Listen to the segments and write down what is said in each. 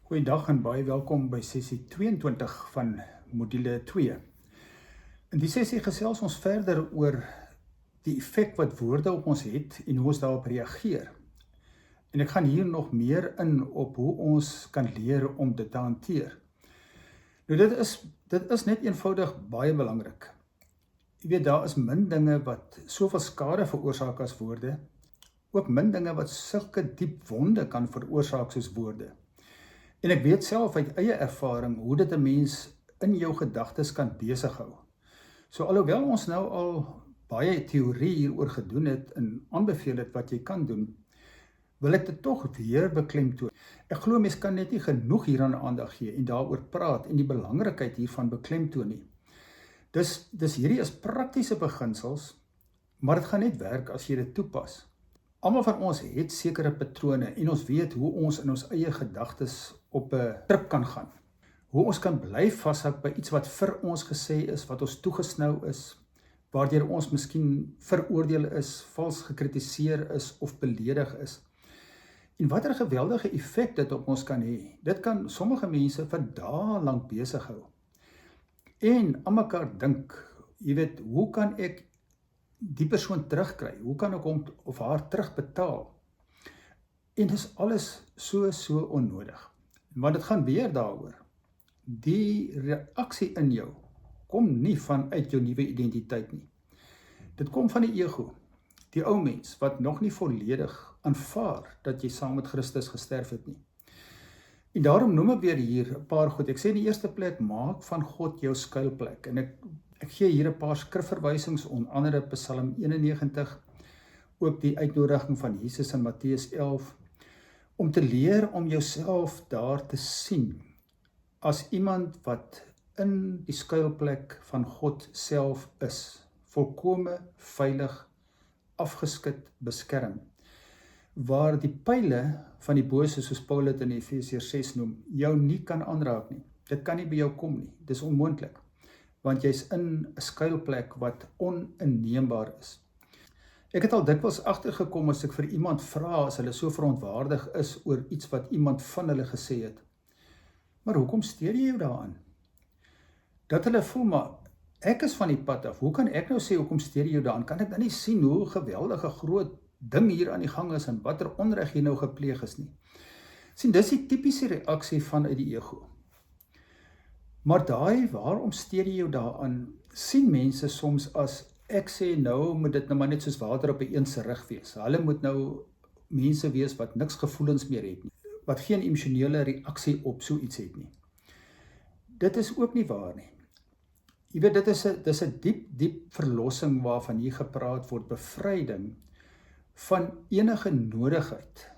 Goeiedag en baie welkom by sessie 22 van module 2. In die sessie gesels ons verder oor die effek wat woorde op ons het en hoe ons daarop reageer. En ek gaan hier nog meer in op hoe ons kan leer om dit te hanteer. Nou dit is net eenvoudig baie belangrik. Jy weet, daar is min dinge wat soveel skade veroorsaak as woorde, ook min dinge wat sulke diep wonde kan veroorsaak soos woorde. En ek weet self uit eie ervaring hoe dit 'n mens in jou gedagtes kan besighou. So alhoewel ons nou al baie teorie hieroor gedoen het en aanbeveel het wat jy kan doen, wil ek dit tog weer beklemtoon. Ek glo mens kan net nie genoeg hieraan aandag gee en daaroor praat en die belangrikheid hiervan beklemtoon nie. Dus hierdie is praktiese beginsels, maar dit gaan net werk as jy dit toepas. Almal van ons het sekere patrone en ons weet hoe ons in ons eie gedagtes op 'n trip kan gaan. Hoe ons kan bly vashou by iets wat vir ons gesê is, wat ons toegesnou is, waardeur ons miskien veroordeel is, vals gekritiseer is of beledig is. En watter geweldige effek dit op ons kan hê. Dit kan sommige mense vir dae lank besig hou. En aan mekaar dink, jy weet, hoe kan ek die persoon terugkry? Hoe kan ek hom of haar terugbetaal? En dis alles so onnodig. Want dit gaan weer daaroor. Die reaksie in jou kom nie vanuit jou nuwe identiteit nie. Dit kom van die ego, die ou mens wat nog nie volledig aanvaar dat jy saam met Christus gesterf het nie. En daarom noem ek weer hier 'n paar goed. Ek sê in die eerste plek, maak van God jou skuilplek. En ek gee hier 'n paar skrifverwysings, onder andere Psalm 91, ook die uitnodiging van Jesus in Matteus 11, om te leer om jouself daar te sien as iemand wat in die skuilplek van God self is, volkome veilig, afgeskit, beskerm, waar die pyle van die bose, soos Paulus dit in Efesiërs 6 noem, jou nie kan aanraak nie. Dit kan nie by jou kom nie. Dis onmoontlik, want jy's in 'n skuilplek wat oninneembaar is. Ek het al dikwels agtergekom as ek vir iemand vra as hulle so verontwaardig is oor iets wat iemand van hulle gesê het. Maar hoekom steur jy jou daaraan? Dat hulle voel, maar ek is van die pad af. Hoe kan ek nou sê hoekom steur jy jou daaraan? Kan ek dan nie sien hoe geweldige groot ding hier aan die gang is en watter onreg hier nou gepleeg is nie? Sien, dis die tipiese reaksie vanuit die ego. Maar waarom steur jy jou daaraan? Sien mense soms as ek sê nou moet dit nou maar net soos water op 'n een se rug wees. Hulle moet nou mense wees wat niks gevoelens meer het nie, wat geen emosionele reaksie op so iets het nie. Dit is ook nie waar nie. Jy weet, dit is 'n diep verlossing waarvan hier gepraat word, bevryding van enige nodigheid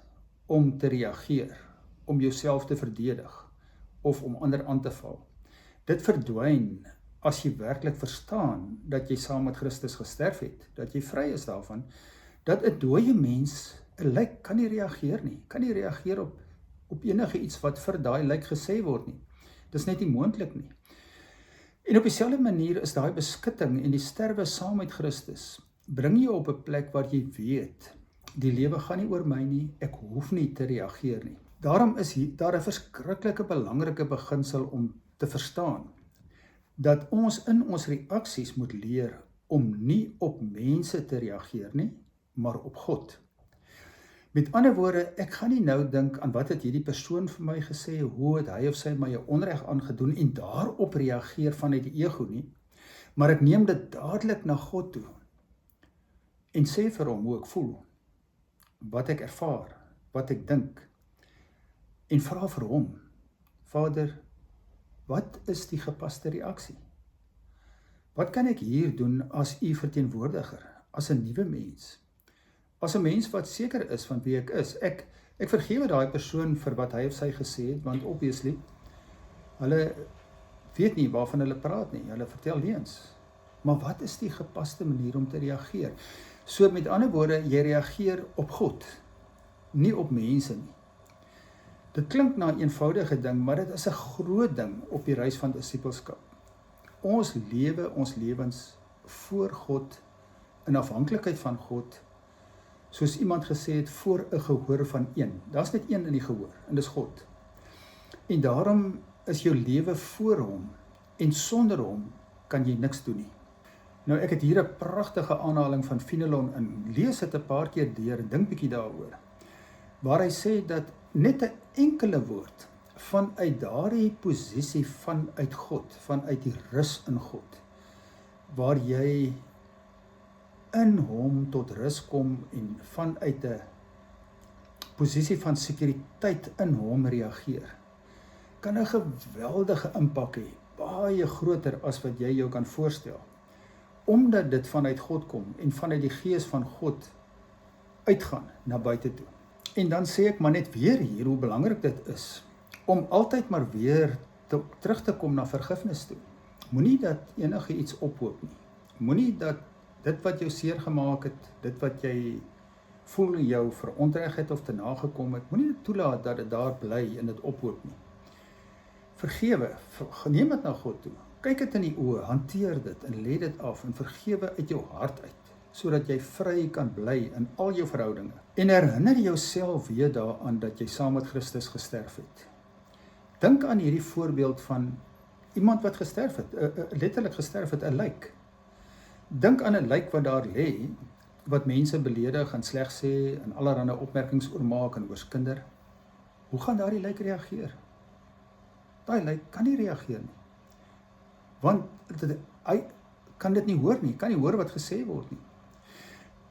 om te reageer, om jouself te verdedig of om ander aan te val. Dit verdwyn as jy werklik verstaan dat jy saam met Christus gesterf het, dat jy vry is daarvan, dat 'n dooie mens, 'n lijk, kan nie reageer nie, kan nie reageer op enige iets wat vir daai lijk gesê word nie. Dis net nie moontlik nie. En op dieselfde manier is daai beskutting en die sterwe saam met Christus, bring jou op 'n plek waar jy weet, die lewe gaan nie oor my nie, ek hoef nie te reageer nie. Daarom is daar 'n verskriklike belangrike beginsel om te verstaan, dat ons in ons reaksies moet leer om nie op mense te reageer nie, maar op God. Met ander woorde, ek gaan nie nou dink aan wat het hierdie persoon vir my gesê, hoe het hy of sy my 'n onreg aangedoen en daarop reageer vanuit die ego nie, maar ek neem dit dadelik na God toe en sê vir hom hoe ek voel, wat ek ervaar, wat ek dink, en vra vir hom, Vader, wat is die gepaste reaksie? Wat kan ek hier doen as u verteenwoordiger, as 'n nuwe mens? As 'n mens wat seker is van wie ek is. Ek vergewe daai persoon vir wat hy of sy gesê het, want obviously, hulle weet nie waarvan hulle praat nie, hulle vertel leuns. Maar wat is die gepaste manier om te reageer? So met ander woorde, jy reageer op God, nie op mense nie. Dit klink na 'n eenvoudige ding, maar dit is 'n groot ding op die reis van disippelskap. Ons lewe ons lewens voor God, in afhanklikheid van God, soos iemand gesê het, voor 'n gehoor van een. Daar's net een in die gehoor, en dis God. En daarom is jou lewe voor hom, en sonder hom kan jy niks doen nie. Nou ek het hier 'n pragtige aanhaling van Fenelon in, lees dit 'n paar keer deur en dink bietjie daaroor, waar hy sê dat net 'n enkele woord vanuit daardie posisie vanuit God, vanuit die rus in God, waar jy in hom tot rus kom en vanuit 'n posisie van sekuriteit in hom reageer, kan 'n geweldige impak hê, baie groter as wat jy jou kan voorstel, omdat dit vanuit God kom en vanuit die gees van God uitgaan na buite toe. En dan sê ek maar net weer hier hoe belangrik dit is om altyd maar weer terug te kom na vergifnis toe. Moenie dat enige iets ophoop nie. Moenie dat dit wat jou seer gemaak het, dit wat jy voel jou verontreg het of te nagekom het, moenie dit toelaat dat dit daar bly en dit ophoop nie. Vergewe, neem dit na God toe. Kyk dit in die oë, hanteer dit en lê dit af en vergewe uit jou hart uit, sodat jy vry kan bly in al jou verhoudinge. En herinner jouself weer daaraan dat jy saam met Christus gesterf het. Dink aan hierdie voorbeeld van iemand wat gesterf het, letterlik gesterf het, 'n lijk. Dink aan 'n lijk wat daar lê, wat mense beledig en sleg sê en allerlei opmerkings oor maak en oorskinder. Hoe gaan daardie lijk reageer? Daai lijk kan nie reageer nie. Want hy kan dit nie hoor nie, kan nie hoor wat gesê word nie.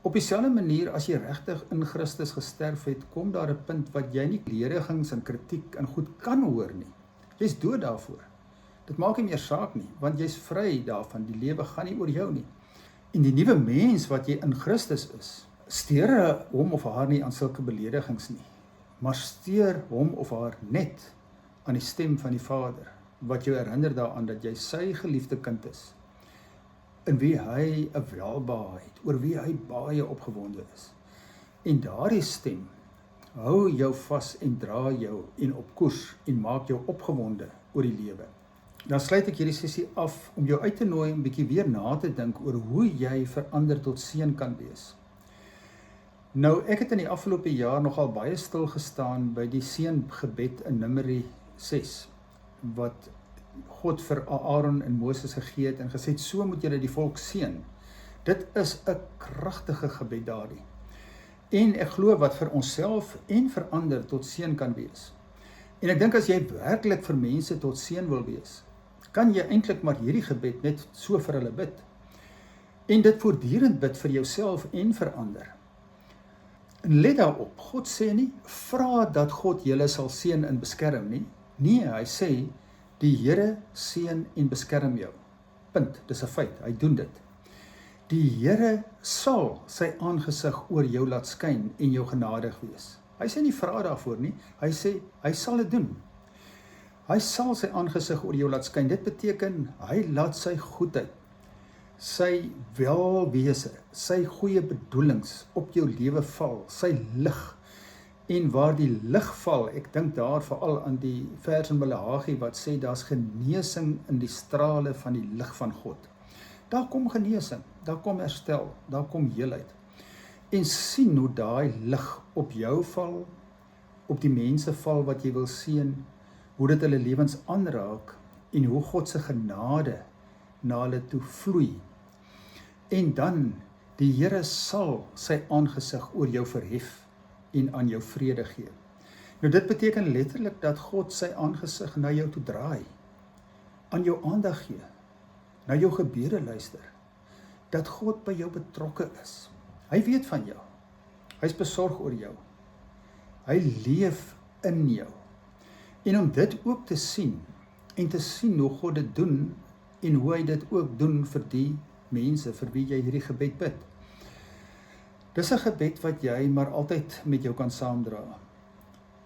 Op dieselfde manier, as jy regtig in Christus gesterf het, kom daar 'n punt wat jy nie beledigings en kritiek en goed kan hoor nie. Jy's dood daarvoor. Dit maak nie meer saak nie, want jy's vry daarvan, die lewe gaan nie oor jou nie. En die nuwe mens wat jy in Christus is, steur hom of haar nie aan sulke beledigings nie, maar steur hom of haar net aan die stem van die Vader, wat jou herinner daaraan dat jy sy geliefde kind is, in wie hy 'n welbehae het, oor wie hy baie opgewonde is. En daardie stem hou jou vas en dra jou en op koers en maak jou opgewonde oor die lewe. Dan sluit ek hierdie sessie af om jou uit te nooi om 'n bietjie weer na te dink oor hoe jy verander tot seën kan wees. Nou, ek het in die afgelope jaar nogal baie stil gestaan by die seëngebed in Numeri 6, wat God vir Aaron en Moses gegee het en gesê het, so moet julle die volk seën. Dit is 'n kragtige gebed daardie. En ek glo wat vir onsself en vir ander tot seën kan wees. En ek dink as jy werklik vir mense tot seën wil wees, kan jy eintlik maar hierdie gebed net so vir hulle bid. En dit voortdurend bid vir jouself en vir ander. En let daarop, God sê nie, vra dat God julle sal seën en beskerm nie. Nee, hy sê, die Here seën en beskerm jou. Punt, dis 'n feit, hy doen dit. Die Here sal sy aangesig oor jou laat skyn en jou genadig wees. Hy sê nie vra daarvoor nie, hy sê, hy sal dit doen. Hy sal sy aangesig oor jou laat skyn. Dit beteken, hy laat sy goedheid, sy welwese, sy goeie bedoelings op jou lewe val, sy lig. En waar die lig val, ek dink daar veral aan die vers in Maleagi wat sê, daar's genesing in die strale van die lig van God. Daar kom genesing, daar kom herstel, daar kom heelheid. En sien hoe daai lig op jou val, op die mense val wat jy wil seën, hoe dit hulle lewens aanraak, en hoe God se genade na hulle toe vloei. En dan, die Here sal sy aangesig oor jou verhef, en aan jou vrede gee. Nou dit beteken letterlik dat God sy aangesig na jou toe draai, aan jou aandag gee, na jou gebede luister, dat God by jou betrokke is. Hy weet van jou, hy is besorg oor jou, hy leef in jou. En om dit ook te sien, en te sien hoe God dit doen, en hoe hy dit ook doen vir die mense, vir wie jy hierdie gebed bid. Dis 'n gebed wat jy maar altyd met jou kan saamdra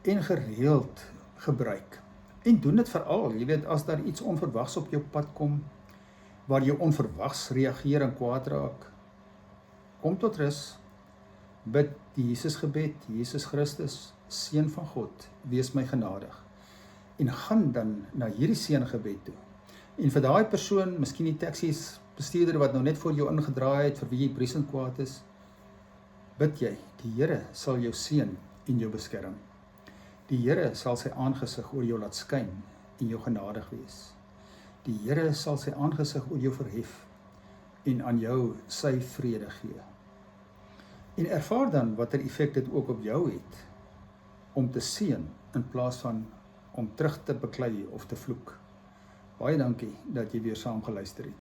en gereeld gebruik. En doen dit veral, jy weet, as daar iets onverwags op jou pad kom, waar jy onverwags reageer en kwaad raak, kom tot rus, bid die Jesus gebed, Jesus Christus, seun van God, wees my genadig. En gaan dan na hierdie seëngebed toe. En vir daai persoon, miskien die taxi's bestuurder wat nou net voor jou ingedraai het, vir wie jy briesend kwaad is, bid jy, die Here sal jou seën en jou beskerm. Die Here sal sy aangesig oor jou laat skyn en jou genadig wees. Die Here sal sy aangesig oor jou verhef en aan jou sy vrede gee. En ervaar dan watter effek dit ook op jou het om te seën in plaas van om terug te beklei of te vloek. Baie dankie dat jy weer saam geluister het.